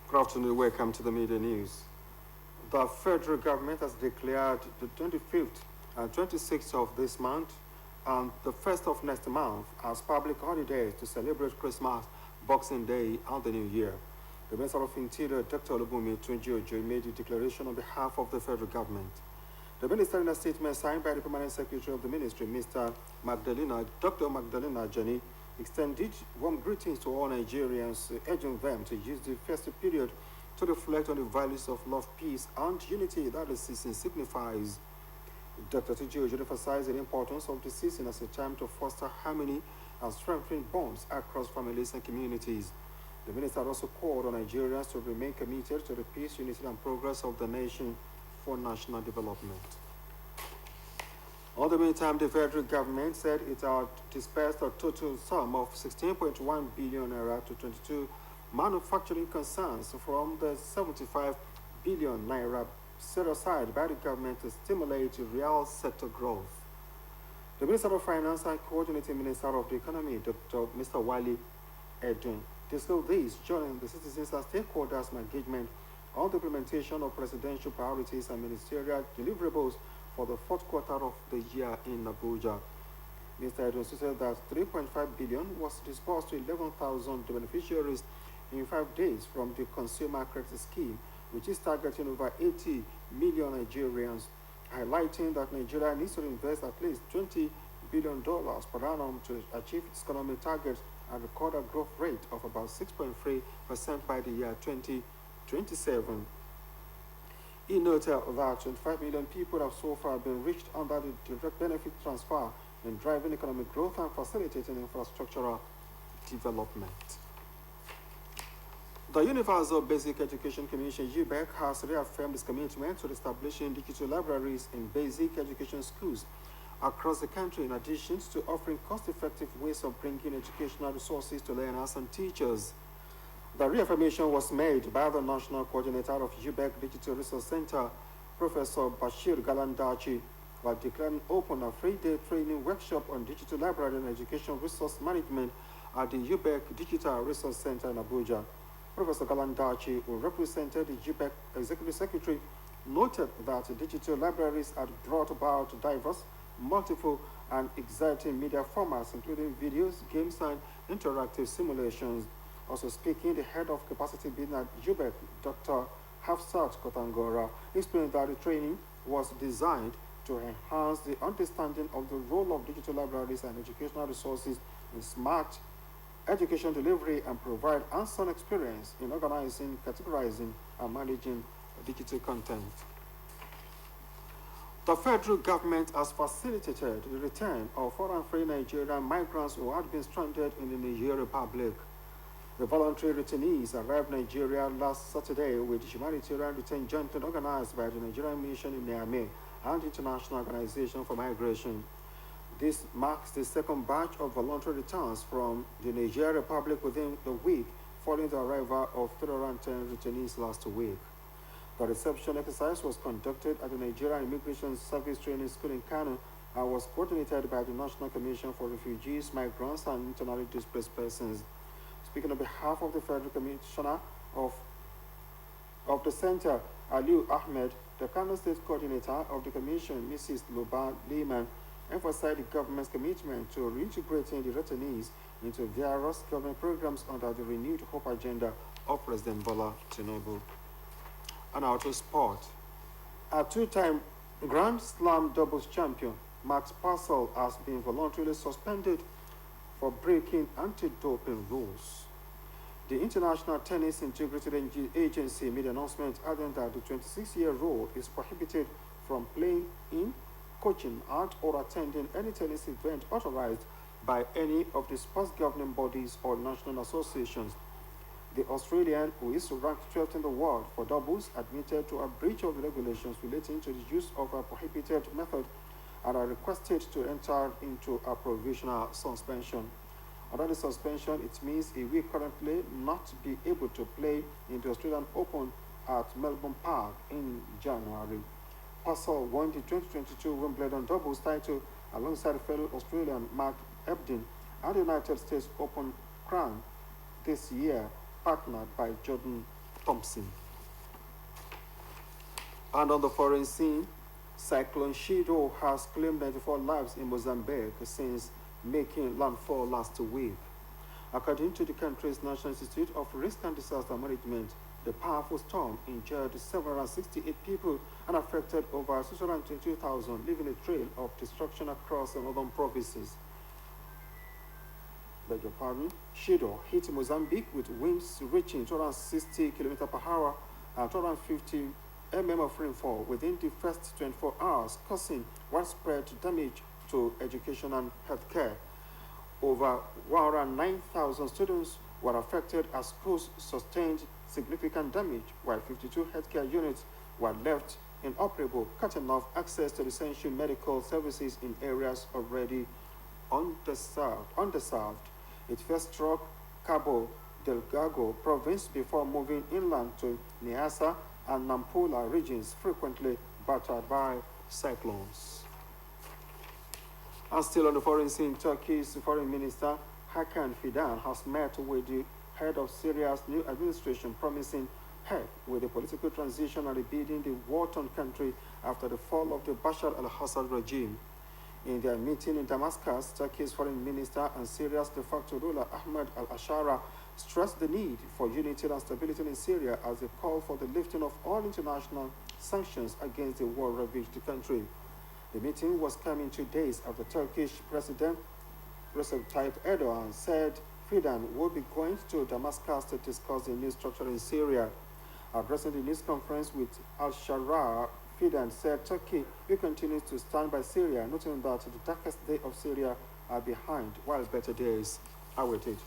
Good afternoon, welcome to the media news. The federal government has declared the 25th and 26th of this month and the 1st of next month as public holidays to celebrate Christmas, Boxing Day, and the New Year. The Minister of Interior, Dr. Olubunmi Tunji-Ojo, made the declaration on behalf of the federal government. The minister, in a statement signed by the Permanent Secretary of the Ministry, Dr. Magdalena Jani, extended warm greetings to all Nigerians, urging them to use the festive period to reflect on the values of love, peace, and unity that the season signifies. Dr. Tunji-Ojo emphasized the importance of the season as a time to foster harmony and strengthen bonds across families and communities. The minister also called on Nigerians to remain committed to the peace, unity, and progress of the nation for national development. In the meantime, the federal government said it had dispersed a total sum of 16.1 billion naira to 22 manufacturing concerns from the 75 billion naira set aside by the government to stimulate real sector growth. The Minister of Finance and Coordinating Minister of the Economy, Mr. Wali Edun, discussed this during the citizens and stakeholders' engagement on the implementation of presidential priorities and ministerial deliverables for the fourth quarter of the year in Abuja. Mr. Edun said that 3.5 billion was disbursed to 11,000 beneficiaries in 5 days from the Consumer Credit Scheme, which is targeting over 80 million Nigerians, highlighting that Nigeria needs to invest at least $20 billion per annum to achieve its economic targets and record a growth rate of about 6.3% by the year 2027. He noted that 25 million people have so far been reached under the direct benefit transfer in driving economic growth and facilitating infrastructural development. The Universal Basic Education Commission, UBEC, has reaffirmed its commitment to establishing digital libraries in basic education schools across the country, in addition to offering cost-effective ways of bringing educational resources to learners and teachers. The reaffirmation was made by the National Coordinator of UBEC Digital Resource Center, Professor Bashir Galandachi, while declaring open a 3-day training workshop on digital library and education resource management at the UBEC Digital Resource Center in Abuja. Professor Galandachi, who represented the UBEC Executive Secretary, noted that digital libraries had brought about diverse, multiple, and exciting media formats, including videos, games, and interactive simulations. Also speaking, the head of capacity building at UBEC, Dr. Hafsat Kotangora, explained that the training was designed to enhance the understanding of the role of digital libraries and educational resources in smart education delivery and provide hands-on experience in organizing, categorizing, and managing digital content. The federal government has facilitated the return of foreign-free Nigerian migrants who had been stranded in the Niger Republic. The voluntary returnees arrived in Nigeria last Saturday with humanitarian return jointly organized by the Nigerian Mission in Niamey and International Organization for Migration. This marks the second batch of voluntary returns from the Niger Republic within the week following the arrival of 310 returnees last week. The reception exercise was conducted at the Nigerian Immigration Service Training School in Kano and was coordinated by the National Commission for Refugees, Migrants, and Internally Displaced Persons. Speaking on behalf of the Federal Commissioner of the Center, Aliu Ahmed, the Kano State Coordinator of the Commission, Mrs. Luba Lehman, emphasized the government's commitment to reintegrating the returnees into various government programs under the renewed hope agenda of President Bola Tinubu. And out of sport, a two-time Grand Slam doubles champion, Max Purcell, has been voluntarily suspended for breaking anti-doping rules. The International Tennis Integrity Agency made an announcement adding that the 26-year-old is prohibited from playing in, coaching at, or attending any tennis event authorized by any of the sports governing bodies or national associations. The Australian, who is ranked 12th in the world for doubles, admitted to a breach of the regulations relating to the use of a prohibited method and are requested to enter into a provisional suspension. Under the suspension, it means he will currently not be able to play in the Australian Open at Melbourne Park in January. Purcell won the 2022 Wimbledon doubles title alongside fellow Australian Mark Ebden and the United States Open crown this year, partnered by Jordan Thompson. And on the foreign scene, Cyclone Shido has claimed 94 lives in Mozambique since making landfall last week. According to the country's National Institute of Risk and Disaster Management, the powerful storm injured 768 people and affected over 622,000, leaving a trail of destruction across the northern provinces. Beg your pardon. Shido hit Mozambique with winds reaching 260 km per hour and 250 mm of rainfall within the first 24 hours, causing widespread damage to education and healthcare. Over 109,000 students were affected as schools sustained significant damage, while 52 healthcare units were left inoperable, cutting off access to essential medical services in areas already underserved. It first struck Cabo Delgado province before moving inland to Niassa and Nampula regions, frequently battered by cyclones. And still on the foreign scene, Turkey's Foreign Minister Hakan Fidan has met with the head of Syria's new administration, promising help with the political transition and rebuilding the war-torn country after the fall of the Bashar al-Assad regime. In their meeting in Damascus, Turkey's foreign minister and Syria's de facto ruler Ahmed al-Ashara stressed the need for unity and stability in Syria as they called for the lifting of all international sanctions against the war-ravaged country. The meeting was coming 2 days after Turkish President Recep Tayyip Erdogan said Fidan will be going to Damascus to discuss the new structure in Syria. Addressing the news conference with al-Shara, Fidan said Turkey will continue to stand by Syria, noting that the darkest days of Syria are behind, while better days are waiting.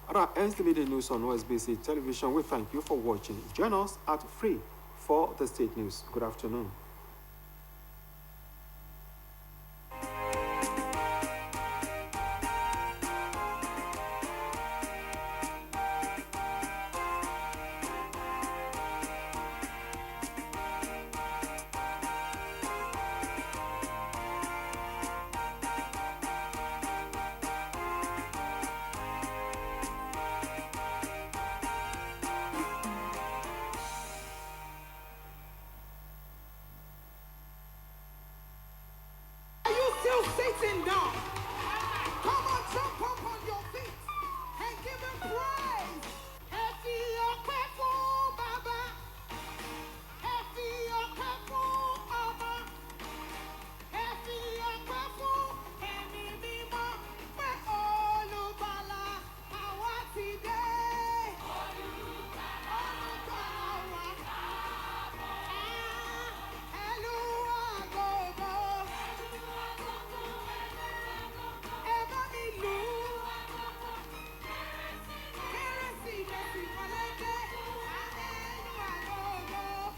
And that ends the midday news on OSBC television. We thank you for watching. Join us at 3 for the state news. Good afternoon.